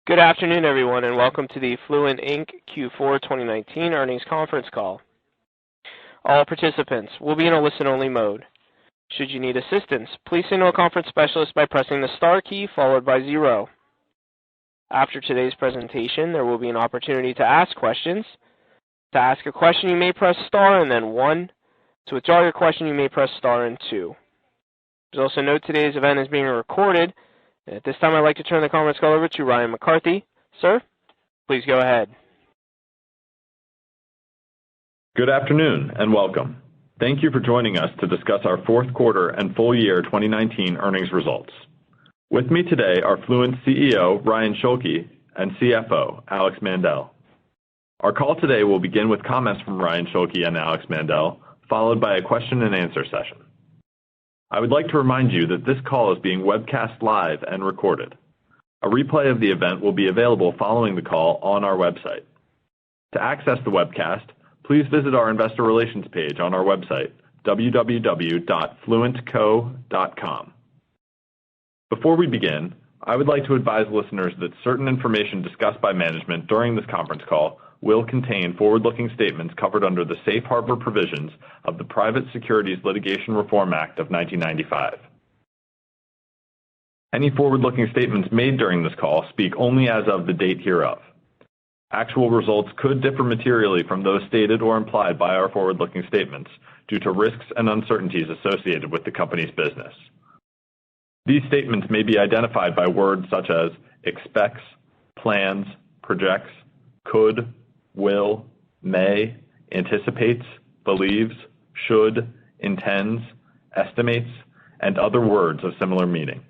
Good afternoon, everyone, and welcome to the Fluent Inc. Q4 2019 earnings conference call. All participants will be in a listen-only mode. Should you need assistance, please signal a conference specialist by pressing the star key followed by 0. After today's presentation, there will be an opportunity to ask questions. To ask a question, you may press star and then 1. To withdraw your question, you may press star and 2. Please also note today's event is being recorded. At this time, I'd like to turn the conference call over to Ryan McCarthy. Sir, please go ahead. Good afternoon and welcome. Thank you for joining us to discuss our fourth quarter and full year 2019 earnings results. With me today are Fluent CEO Ryan Schulke and CFO Alex Mandel. Our call today will begin with comments from Ryan Schulke and Alex Mandel, followed by a question and answer session. I would like to remind you that this call is being webcast live and recorded. A replay of the event will be available following the call on our website. To access the webcast, please visit our investor relations page on our website, www.fluentco.com. Before we begin, I would like to advise listeners that certain information discussed by management during this conference call will contain forward-looking statements covered under the Safe Harbor provisions of the Private Securities Litigation Reform Act of 1995. Any forward-looking statements made during this call speak only as of the date hereof. Actual results could differ materially from those stated or implied by our forward-looking statements due to risks and uncertainties associated with the company's business. These statements may be identified by words such as expects, plans, projects, could, will, may, anticipates, believes, should, intends, estimates, and other words of similar meaning.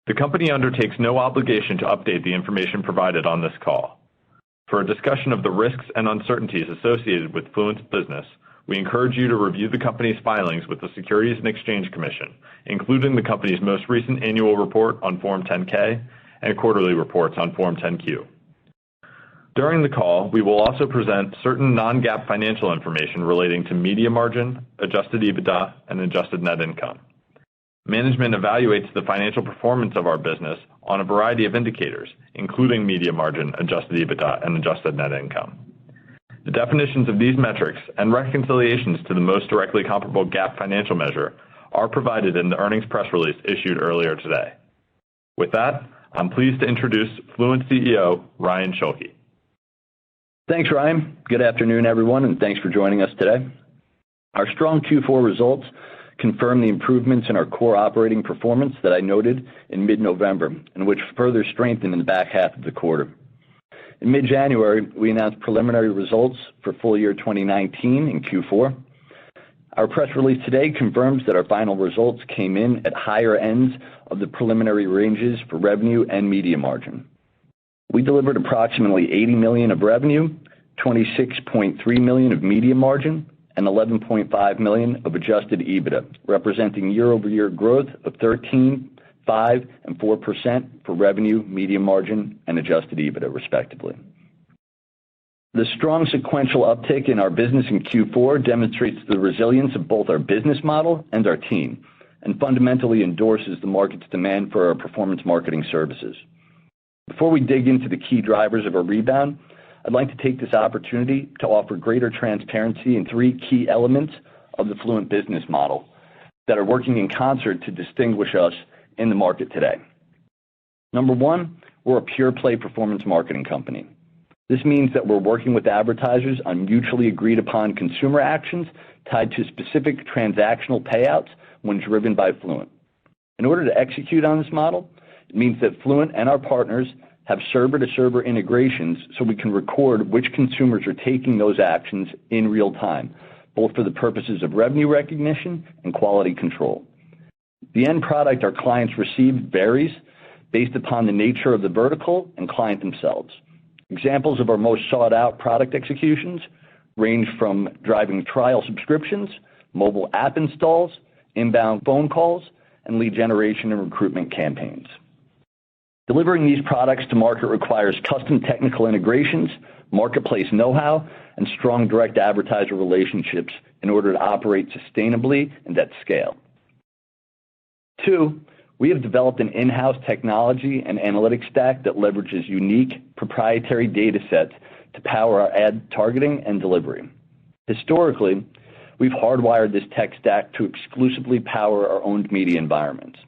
The company undertakes no obligation to update the information provided on this call. For a discussion of the risks and uncertainties associated with Fluent's business, we encourage you to review the company's filings with the Securities and Exchange Commission, including the company's most recent annual report on Form 10-K and quarterly reports on Form 10-Q. During the call, we will also present certain non-GAAP financial information relating to media margin, adjusted EBITDA, and adjusted net income. Management evaluates the financial performance of our business on a variety of indicators, including media margin, adjusted EBITDA, and adjusted net income. The definitions of these metrics and reconciliations to the most directly comparable GAAP financial measure are provided in the earnings press release issued earlier today. With that, I'm pleased to introduce Fluent CEO Ryan Schulke. Thanks, Ryan. Good afternoon, everyone, and thanks for joining us today. Our strong Q4 results confirm the improvements in our core operating performance that I noted in mid-November, and which further strengthened in the back half of the quarter. In mid-January, we announced preliminary results for full year 2019 in Q4. Our press release today confirms that our final results came in at higher ends of the preliminary ranges for revenue and media margin. We delivered approximately $80 million of revenue, $26.3 million of media margin, and $11.5 million of adjusted EBITDA, representing year-over-year growth of 13%, 5%, and 4% for revenue, media margin, and adjusted EBITDA, respectively. The strong sequential uptick in our business in Q4 demonstrates the resilience of both our business model and our team, and fundamentally endorses the market's demand for our performance marketing services. Before we dig into the key drivers of our rebound, I'd like to take this opportunity to offer greater transparency in 3 key elements of the Fluent business model that are working in concert to distinguish us in the market today. Number 1, we're a pure play performance marketing company. This means that we're working with advertisers on mutually agreed upon consumer actions tied to specific transactional payouts when driven by Fluent. In order to execute on this model, it means that Fluent and our partners have server-to-server integrations so we can record which consumers are taking those actions in real time, both for the purposes of revenue recognition and quality control. The end product our clients receive varies based upon the nature of the vertical and client themselves. Examples of our most sought-out product executions range from driving trial subscriptions, mobile app installs, inbound phone calls, and lead generation and recruitment campaigns. Delivering these products to market requires custom technical integrations, marketplace know-how, and strong direct advertiser relationships in order to operate sustainably and at scale. 2, We have developed an in-house technology and analytics stack that leverages unique proprietary data sets to power our ad targeting and delivery. Historically, we've hardwired this tech stack to exclusively power our owned media environments.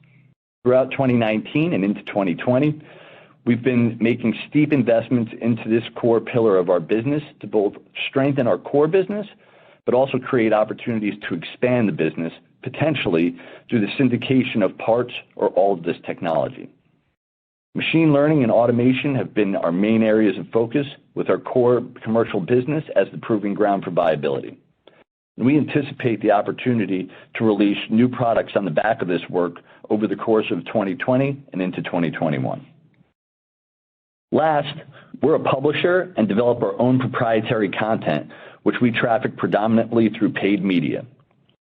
Throughout 2019 and into 2020, we've been making steep investments into this core pillar of our business to both strengthen our core business, but also create opportunities to expand the business, potentially through the syndication of parts or all of this technology. Machine learning and automation have been our main areas of focus, with our core commercial business as the proving ground for viability. And we anticipate the opportunity to release new products on the back of this work over the course of 2020 and into 2021. Last, we're a publisher and develop our own proprietary content, which we traffic predominantly through paid media.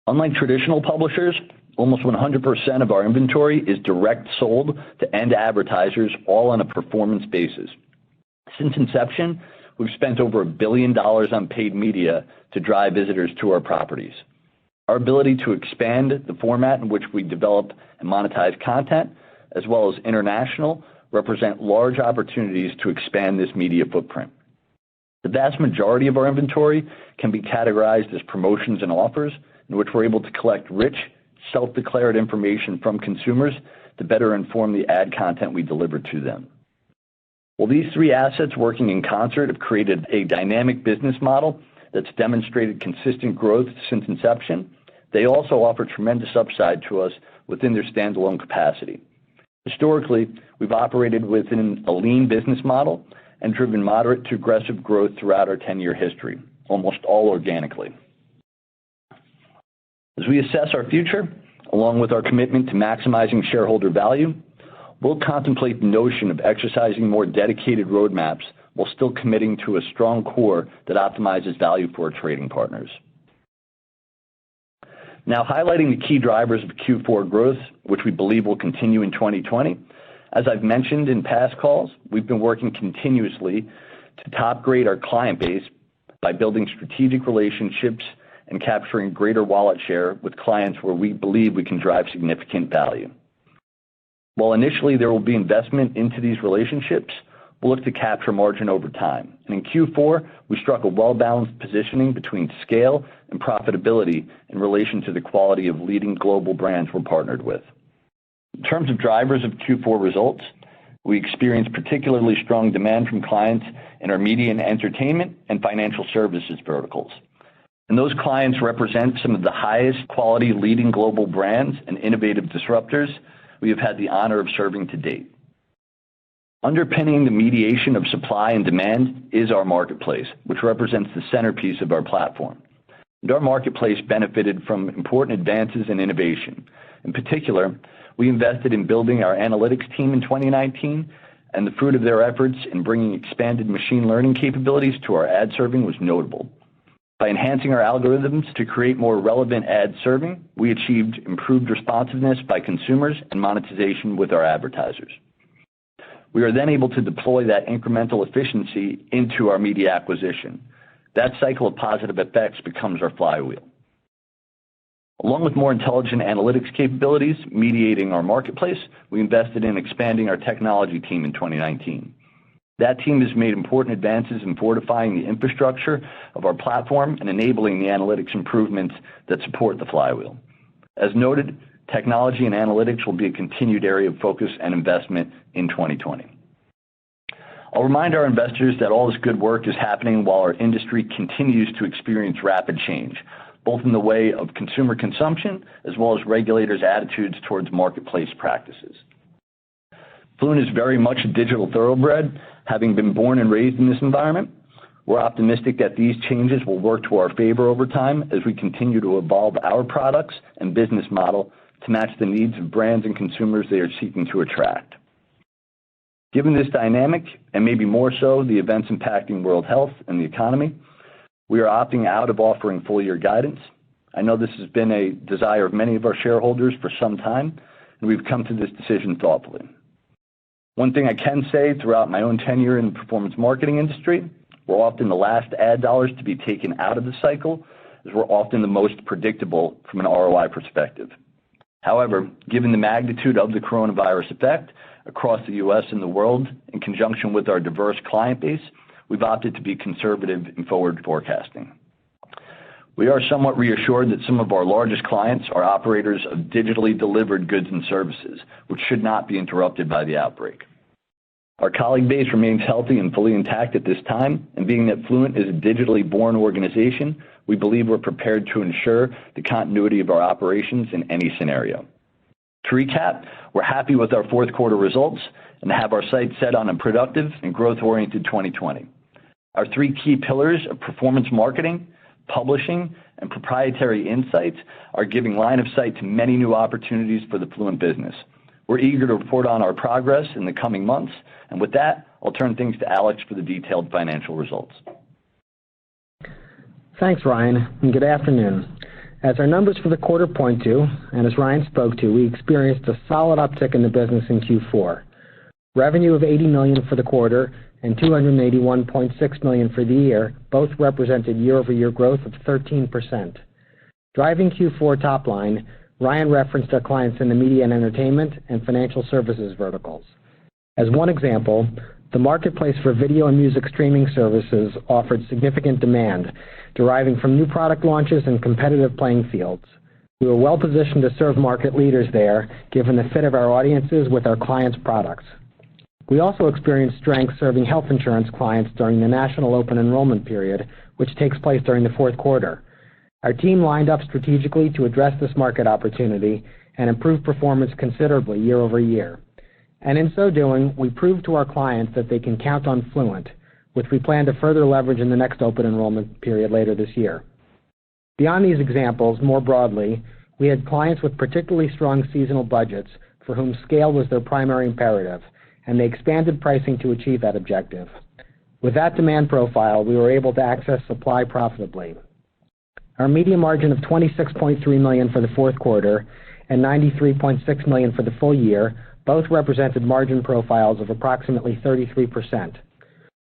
Unlike traditional publishers, almost 100% of our inventory is direct sold to end advertisers, all on a performance basis. Since inception, we've spent over $1 billion on paid media to drive visitors to our properties. Our ability to expand the format in which we develop and monetize content, as well as international, represent large opportunities to expand this media footprint. The vast majority of our inventory can be categorized as promotions and offers, in which we're able to collect rich, self-declared information from consumers to better inform the ad content we deliver to them. Well, these three assets working in concert have created a dynamic business model that's demonstrated consistent growth since inception. They also offer tremendous upside to us within their standalone capacity. Historically, we've operated within a lean business model and driven moderate to aggressive growth throughout our 10-year history, almost all organically. As we assess our future, along with our commitment to maximizing shareholder value, we'll contemplate the notion of exercising more dedicated roadmaps while still committing to a strong core that optimizes value for our trading partners. Now, highlighting the key drivers of Q4 growth, which we believe will continue in 2020, as I've mentioned in past calls, we've been working continuously to top grade our client base by building strategic relationships and capturing greater wallet share with clients where we believe we can drive significant value. While initially there will be investment into these relationships, we'll look to capture margin over time. And in Q4, we struck a well-balanced positioning between scale and profitability in relation to the quality of leading global brands we're partnered with. In terms of drivers of Q4 results, we experienced particularly strong demand from clients in our media and entertainment and financial services verticals. And those clients represent some of the highest quality leading global brands and innovative disruptors we have had the honor of serving to date. Underpinning the mediation of supply and demand is our marketplace, which represents the centerpiece of our platform. And our marketplace benefited from important advances in innovation. In particular, we invested in building our analytics team in 2019, and the fruit of their efforts in bringing expanded machine learning capabilities to our ad serving was notable. By enhancing our algorithms to create more relevant ad serving, we achieved improved responsiveness by consumers and monetization with our advertisers. We are then able to deploy that incremental efficiency into our media acquisition. That cycle of positive effects becomes our flywheel. Along with more intelligent analytics capabilities mediating our marketplace, we invested in expanding our technology team in 2019. That team has made important advances in fortifying the infrastructure of our platform and enabling the analytics improvements that support the flywheel. As noted, technology and analytics will be a continued area of focus and investment in 2020. I'll remind our investors that all this good work is happening while our industry continues to experience rapid change, both in the way of consumer consumption as well as regulators' attitudes towards marketplace practices. Fluent is very much a digital thoroughbred, having been born and raised in this environment. We're optimistic that these changes will work to our favor over time as we continue to evolve our products and business model to match the needs of brands and consumers they are seeking to attract. Given this dynamic, and maybe more so the events impacting world health and the economy, we are opting out of offering full-year guidance. I know this has been a desire of many of our shareholders for some time, and we've come to this decision thoughtfully. One thing I can say throughout my own tenure in the performance marketing industry, we're often the last ad dollars to be taken out of the cycle, as we're often the most predictable from an ROI perspective. However, given the magnitude of the coronavirus effect across the U.S. and the world, in conjunction with our diverse client base, we've opted to be conservative in forward forecasting. We are somewhat reassured that some of our largest clients are operators of digitally delivered goods and services, which should not be interrupted by the outbreak. Our colleague base remains healthy and fully intact at this time, and being that Fluent is a digitally born organization, we believe we're prepared to ensure the continuity of our operations in any scenario. To recap, we're happy with our fourth quarter results and have our sights set on a productive and growth-oriented 2020. Our three key pillars of performance marketing, publishing, and proprietary insights are giving line of sight to many new opportunities for the Fluent business. We're eager to report on our progress in the coming months, and with that, I'll turn things to Alex for the detailed financial results. Thanks, Ryan, and good afternoon. As our numbers for the quarter point to, and as Ryan spoke to, we experienced a solid uptick in the business in Q4. Revenue of $80 million for the quarter and $281.6 million for the year both represented year-over-year growth of 13%. Driving Q4 top line, Ryan referenced our clients in the media and entertainment and financial services verticals. As one example, the marketplace for video and music streaming services offered significant demand, deriving from new product launches and competitive playing fields. We were well positioned to serve market leaders there, given the fit of our audiences with our clients' products. We also experienced strength serving health insurance clients during the national open enrollment period, which takes place during the fourth quarter. Our team lined up strategically to address this market opportunity and improve performance considerably year over year. And in so doing, we proved to our clients that they can count on Fluent, which we plan to further leverage in the next open enrollment period later this year. Beyond these examples, more broadly, we had clients with particularly strong seasonal budgets for whom scale was their primary imperative, and they expanded pricing to achieve that objective. With that demand profile, we were able to access supply profitably. Our media margin of $26.3 million for the fourth quarter and $93.6 million for the full year both represented margin profiles of approximately 33%.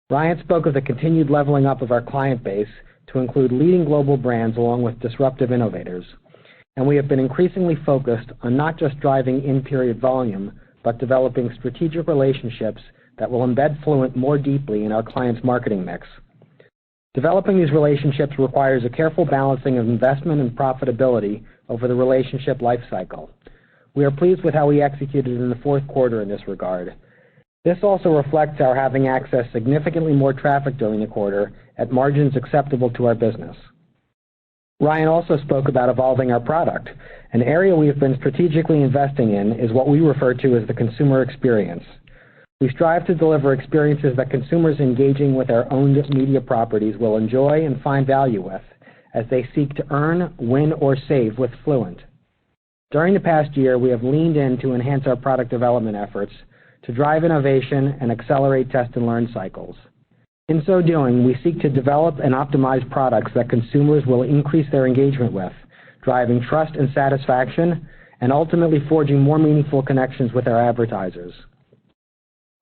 Ryan spoke of the continued leveling up of our client base to include leading global brands along with disruptive innovators. And we have been increasingly focused on not just driving in-period volume, but developing strategic relationships that will embed Fluent more deeply in our clients' marketing mix. Developing these relationships requires a careful balancing of investment and profitability over the relationship lifecycle. We are pleased with how we executed in the fourth quarter in this regard. This also reflects our having accessed significantly more traffic during the quarter at margins acceptable to our business. Ryan also spoke about evolving our product. An area we have been strategically investing in is what we refer to as the consumer experience. We strive to deliver experiences that consumers engaging with our owned media properties will enjoy and find value with as they seek to earn, win, or save with Fluent. During the past year, we have leaned in to enhance our product development efforts to drive innovation and accelerate test and learn cycles. In so doing, we seek to develop and optimize products that consumers will increase their engagement with, driving trust and satisfaction, and ultimately forging more meaningful connections with our advertisers.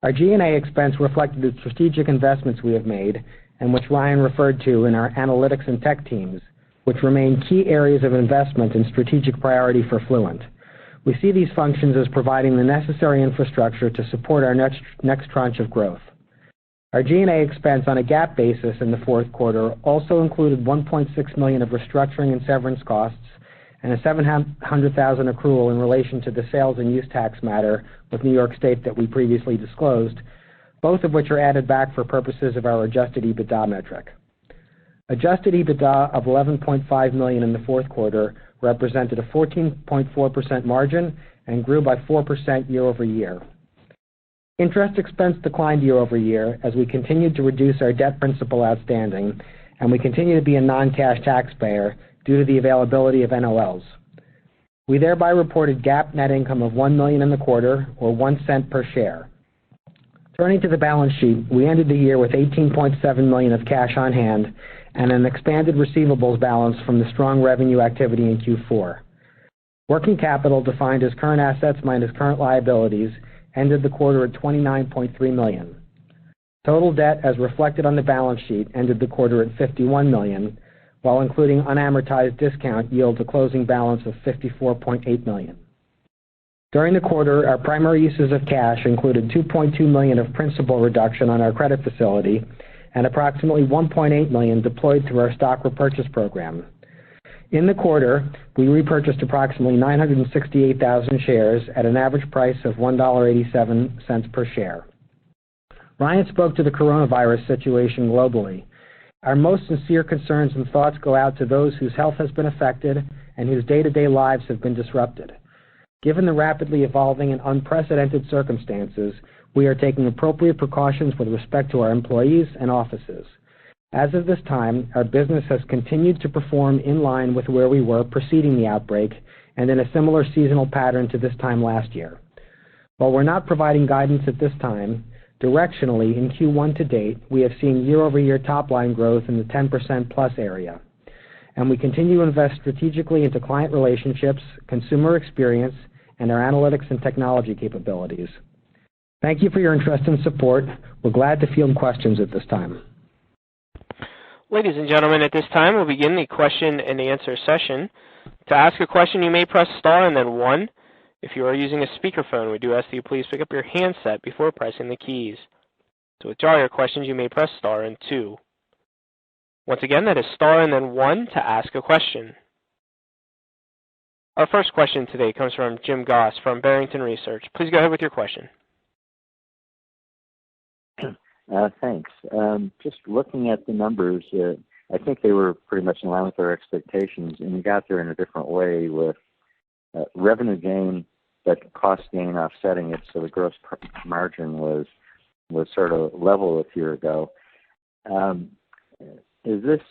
Our G&A expense reflected the strategic investments we have made and which Ryan referred to in our analytics and tech teams, which remain key areas of investment and strategic priority for Fluent. We see these functions as providing the necessary infrastructure to support our next tranche of growth. Our G&A expense on a GAAP basis in the fourth quarter also included $1.6 million of restructuring and severance costs and a $700,000 accrual in relation to the sales and use tax matter with New York State that we previously disclosed, both of which are added back for purposes of our adjusted EBITDA metric. Adjusted EBITDA of $11.5 million in the fourth quarter represented a 14.4% margin and grew by 4% year over year. Interest expense declined year over year as we continued to reduce our debt principal outstanding, and we continue to be a non-cash taxpayer due to the availability of NOLs. We thereby reported GAAP net income of $1 million in the quarter, or 1 cent per share. Turning to the balance sheet, we ended the year with $18.7 million of cash on hand and an expanded receivables balance from the strong revenue activity in Q4. Working capital, defined as current assets minus current liabilities, ended the quarter at $29.3 million. Total debt, as reflected on the balance sheet, ended the quarter at $51 million, while including unamortized discount yields a closing balance of $54.8 million. During the quarter, our primary uses of cash included $2.2 million of principal reduction on our credit facility and approximately $1.8 million deployed through our stock repurchase program. In the quarter, we repurchased approximately 968,000 shares at an average price of $1.87 per share. Ryan spoke to the coronavirus situation globally. Our most sincere concerns and thoughts go out to those whose health has been affected and whose day-to-day lives have been disrupted. Given the rapidly evolving and unprecedented circumstances, we are taking appropriate precautions with respect to our employees and offices. As of this time, our business has continued to perform in line with where we were preceding the outbreak and in a similar seasonal pattern to this time last year. While we're not providing guidance at this time, directionally in Q1 to date, we have seen year-over-year top-line growth in the 10% plus area. And we continue to invest strategically into client relationships, consumer experience, and our analytics and technology capabilities. Thank you for your interest and support. We're glad to field questions at this time. Ladies and gentlemen, at this time, we'll begin the question and answer session. To ask a question, you may press star and then 1. If you are using a speakerphone, we do ask that you please pick up your handset before pressing the keys. To withdraw your questions, you may press star and 2. Once again, that is star and then 1 to ask a question. Our first question today comes from Jim Goss from Barrington Research. Please go ahead with your question. Thanks. Just looking at the numbers, I think they were pretty much in line with our expectations, and we got there in a different way with revenue gain, but cost gain offsetting it, so the gross margin was sort of level a year ago. Is this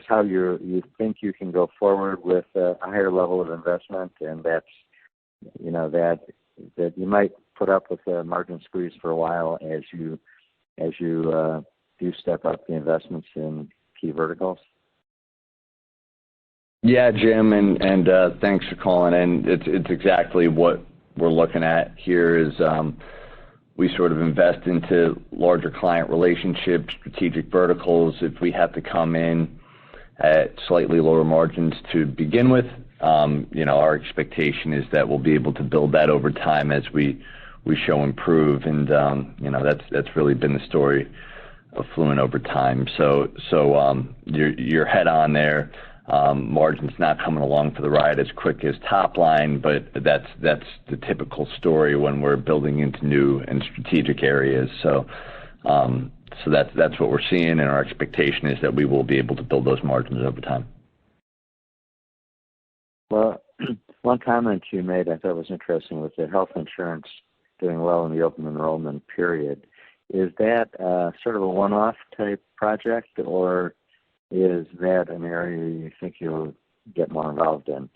how you think you can go forward with a higher level of investment, and that's that you might put up with a margin squeeze for a while as you do step up the investments in key verticals? Yeah, Jim, and thanks for calling in. It's exactly what we're looking at here is we sort of invest into larger client relationships, strategic verticals. If we have to come in at slightly lower margins to begin with, our expectation is that we'll be able to build that over time as we show improve, and that's really been the story of Fluent over time. So you're head on there. Margin's not coming along for the ride as quick as top line, but that's the typical story when we're building into new and strategic areas. So that's what we're seeing, and our expectation is that we will be able to build those margins over time. Well, one comment you made I thought was interesting was the health insurance doing well in the open enrollment period. Is that sort of a one-off type project, or is that an area you think you'll get more involved in?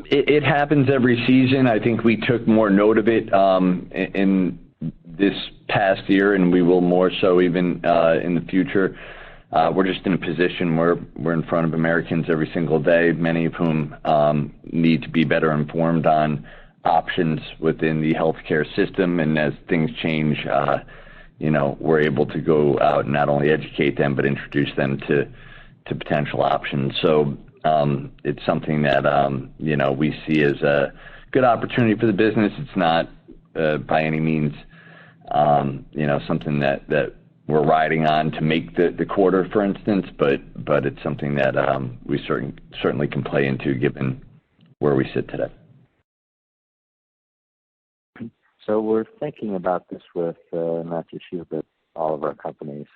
It happens every season. I think we took more note of it in this past year, and we will more so even in the future. We're just in a position where we're in front of Americans every single day, many of whom need to be better informed on options within the healthcare system, and as things change, we're able to go out and not only educate them but introduce them to potential options. So it's something that we see as a good opportunity for the business. It's not by any means something that we're riding on to make the quarter, for instance, but it's something that we certainly can play into given where we sit today. So we're thinking about this with not just you, but all of our companies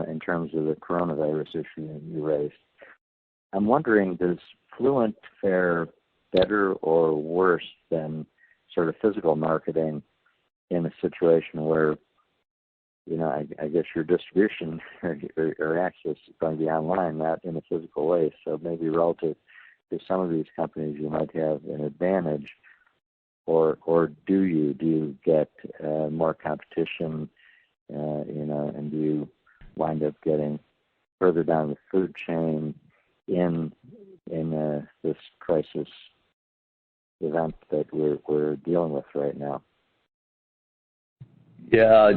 in terms of the coronavirus issue you raised. I'm wondering, does Fluent fare better or worse than sort of physical marketing in a situation where, I guess your distribution or access is going to be online, not in a physical way. So maybe relative to some of these companies, you might have an advantage. Or do you get more competition, and do you wind up getting further down the food chain in this crisis event that we're dealing with right now? Yeah,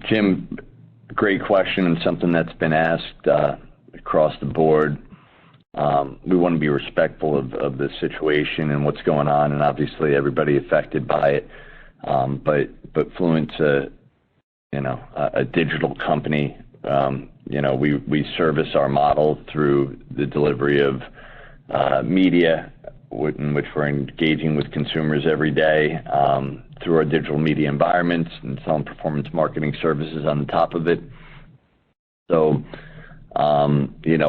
Jim, great question, and something that's been asked across the board. we want to be respectful of the situation and what's going on, and obviously everybody affected by it. But Fluent's a digital company. We service our model through the delivery of media, in which we're engaging with consumers every day through our digital media environments and selling performance marketing services on the top of it. So,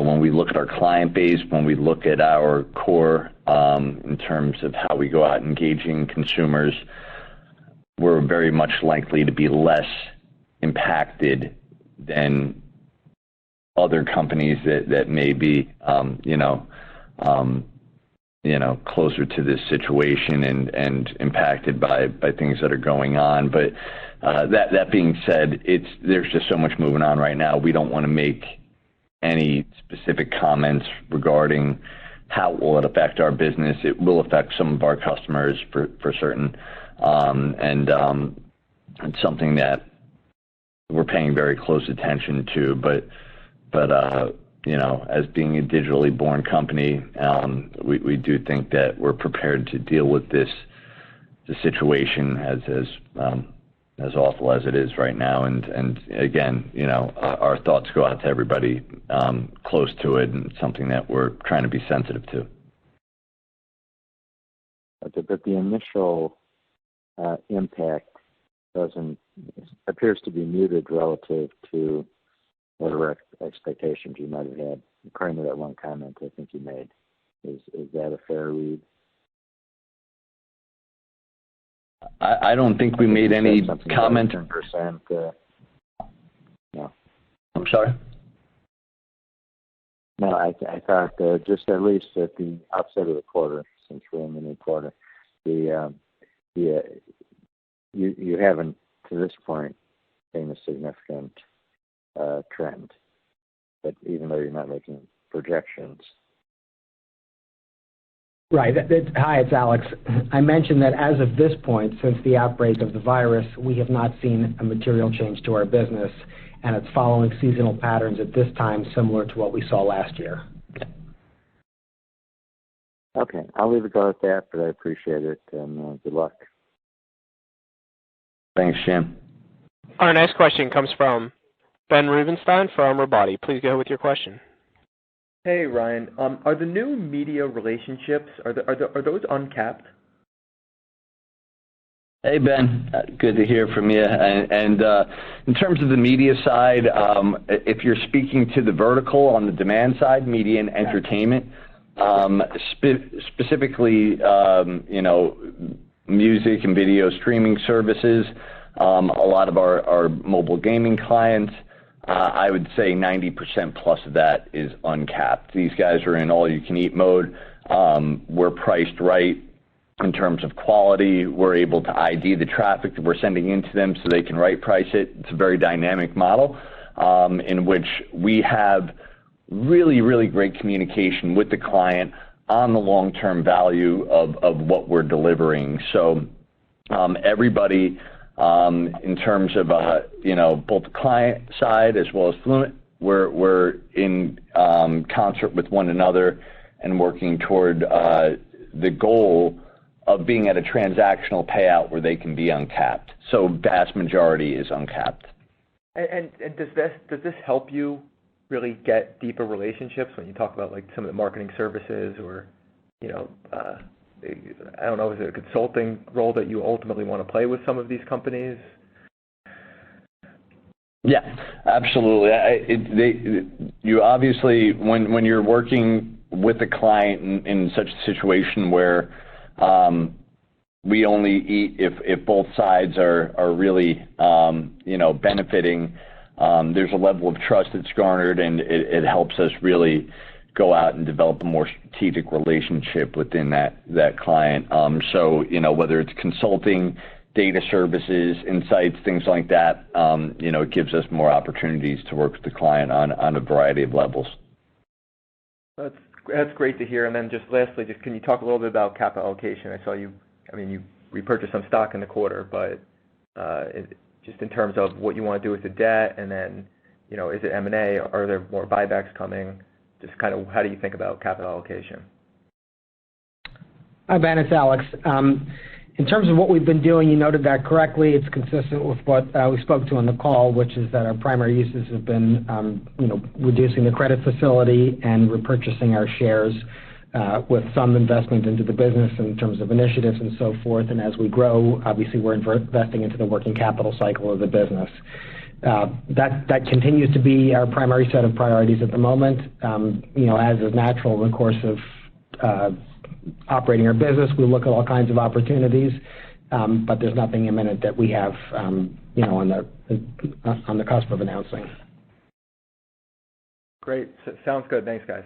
when we look at our client base, when we look at our core in terms of how we go out engaging consumers, we're very much likely to be less impacted than other companies that may be, closer to this situation and impacted by things that are going on. But that being said, there's just so much moving on right now. We don't want to make any specific comments regarding how will it affect our business. It will affect some of our customers for certain, and it's something that we're paying very close attention to. But as being a digitally born company, we do think that we're prepared to deal with the situation as awful as it is right now. And again, our thoughts go out to everybody close to it, and it's something that we're trying to be sensitive to. But the initial impact appears to be muted relative to whatever expectations you might have had, according to that one comment I think you made. Is that a fair read? I don't think we made any comment. 10%, no. I'm sorry? No, I thought just at least at the outset of the quarter, since we're in the new quarter, you haven't, to this point, seen a significant trend, but even though you're not making projections. Right. Hi, it's Alex. I mentioned that as of this point, since the outbreak of the virus, we have not seen a material change to our business, and it's following seasonal patterns at this time, similar to what we saw last year. Okay, I'll leave it go at that, but I appreciate it, and good luck. Thanks, Jim. Our next question comes from Ben Rubenstein from Robotti. Please go ahead with your question. Hey, Ryan. Are the new media relationships, are those uncapped? Hey, Ben. Good to hear from you. And in terms of the media side, if you're speaking to the vertical on the demand side, media and entertainment, specifically, music and video streaming services, a lot of our mobile gaming clients, I would say 90% plus of that is uncapped. These guys are in all-you-can-eat mode. We're priced right in terms of quality. We're able to ID the traffic that we're sending into them so they can right price it. It's a very dynamic model in which we have really, really great communication with the client on the long-term value of what we're delivering. So everybody, in terms of both the client side as well as Fluent, we're in concert with one another and working toward the goal of being at a transactional payout where they can be uncapped. So vast majority is uncapped. And does this help you really get deeper relationships when you talk about like some of the marketing services or I don't know, is it a consulting role that you ultimately want to play with some of these companies? Yeah, absolutely. You obviously, when you're working with a client in such a situation where we only eat if both sides are really benefiting, there's a level of trust that's garnered, and it helps us really go out and develop a more strategic relationship within that client. So, whether it's consulting, data services, insights, things like that, it gives us more opportunities to work with the client on a variety of levels. That's great to hear. And then just lastly, can you talk a little bit about capital allocation? I saw you repurchased some stock in the quarter, but just in terms of what you want to do with the debt, and then, is it M&A? Are there more buybacks coming? just kind of how do you think about capital allocation? Hi, Ben. It's Alex. In terms of what we've been doing, you noted that correctly. It's consistent with what we spoke to on the call, which is that our primary uses have been, reducing the credit facility and repurchasing our shares with some investment into the business in terms of initiatives and so forth. And as we grow, obviously, we're investing into the working capital cycle of the business. That continues to be our primary set of priorities at the moment. As is natural in the course of operating our business, we look at all kinds of opportunities, but there's nothing imminent that we have, on the cusp of announcing. Great. Sounds good. Thanks, guys.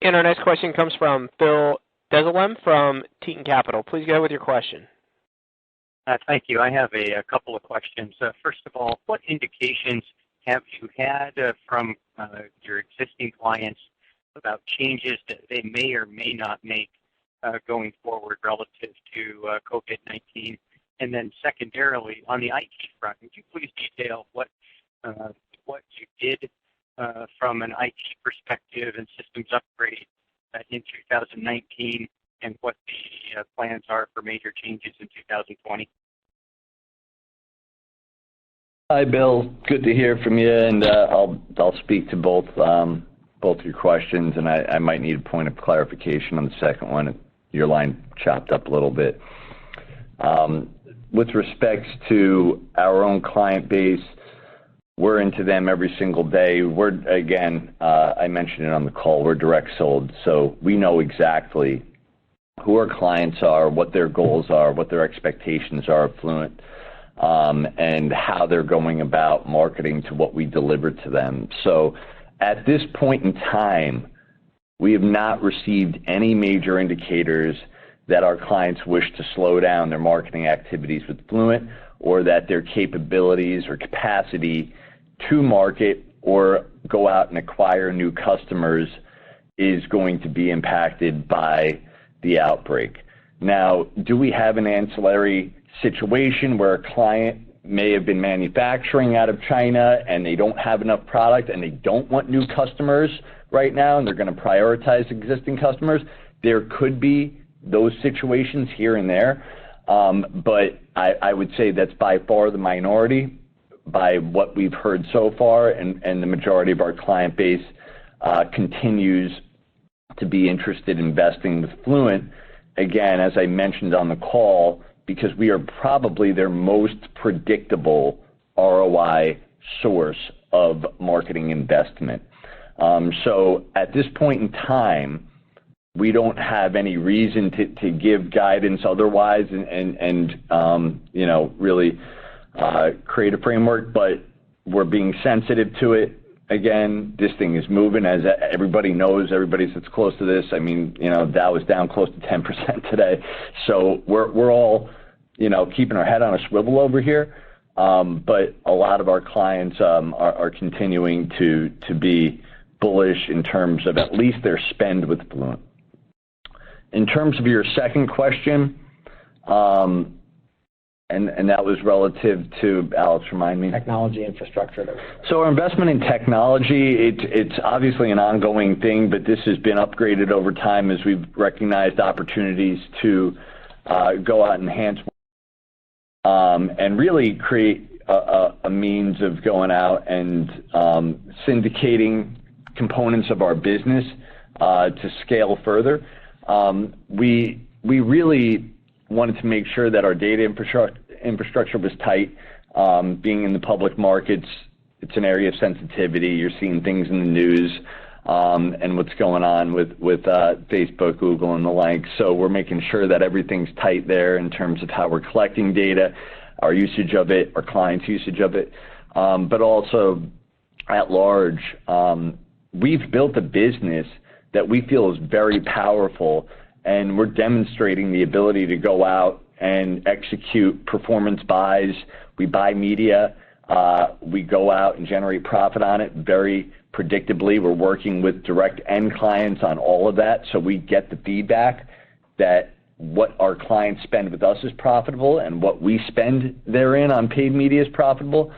And our next question comes from Phil Desalem from Teton Capital. Please go ahead with your question. Thank you. I have a couple of questions. First of all, what indications have you had from your existing clients about changes that they may or may not make going forward relative to COVID-19? And then secondarily, on the IT front, would you please detail what you did from an IT perspective and systems upgrade in 2019, and what the plans are for major changes in 2020? Hi, Bill. Good to hear from you, and I'll speak to both your questions, and I might need a point of clarification on the second one. Your line chopped up a little bit. With respect to our own client base, we're into them every single day. I mentioned it on the call, we're direct sold, so we know exactly who our clients are, what their goals are, what their expectations are of Fluent, and how they're going about marketing to what we deliver to them. So at this point in time, we have not received any major indicators that our clients wish to slow down their marketing activities with Fluent, or that their capabilities or capacity to market or go out and acquire new customers is going to be impacted by the outbreak. Now, do we have an ancillary situation where a client may have been manufacturing out of China and they don't have enough product and they don't want new customers right now and they're going to prioritize existing customers? There could be those situations here and there, but I would say that's by far the minority by what we've heard so far, and the majority of our client base continues to be interested in investing with Fluent. Again, as I mentioned on the call, because we are probably their most predictable ROI source of marketing investment. So at this point in time, we don't have any reason to give guidance otherwise and really create a framework, but we're being sensitive to it. Again, this thing is moving, as everybody knows, everybody that's close to this. I mean, Dow is down close to 10% today. So we're all, keeping our head on a swivel over here. But a lot of our clients are continuing to be bullish in terms of at least their spend with Fluent. In terms of your second question, and that was relative to, Alex, remind me. Technology infrastructure. So our investment in technology, it's obviously an ongoing thing, but this has been upgraded over time as we've recognized opportunities to go out and enhance and really create a means of going out and syndicating components of our business to scale further. We really wanted to make sure that our data infrastructure was tight. Being in the public markets, it's an area of sensitivity. You're seeing things in the news and what's going on with Facebook, Google, and the like. So we're making sure that everything's tight there in terms of how we're collecting data, our usage of it, our clients' usage of it, but also at large. We've built a business that we feel is very powerful, and we're demonstrating the ability to go out and execute performance buys. We buy media. We go out and generate profit on it very predictably. We're working with direct end clients on all of that, so we get the feedback that what our clients spend with us is profitable and what we spend therein on paid media is profitable.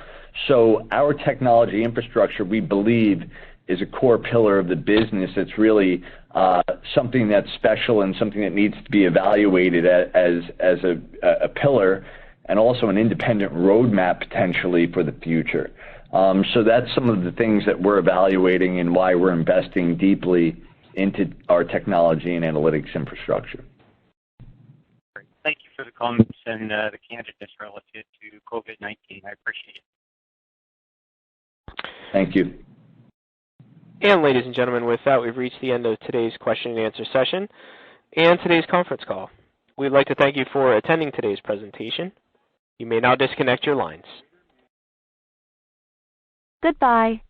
So our technology infrastructure, we believe, is a core pillar of the business. It's really something that's special and something that needs to be evaluated as a pillar and also an independent roadmap potentially for the future. So that's some of the things that we're evaluating and why we're investing deeply into our technology and analytics infrastructure. Great. Thank you for the comments and the candidness relative to COVID-19. I appreciate it. Thank you. And ladies and gentlemen, with that, we've reached the end of today's question and answer session and today's conference call. We'd like to thank you for attending today's presentation. You may now disconnect your lines. Goodbye.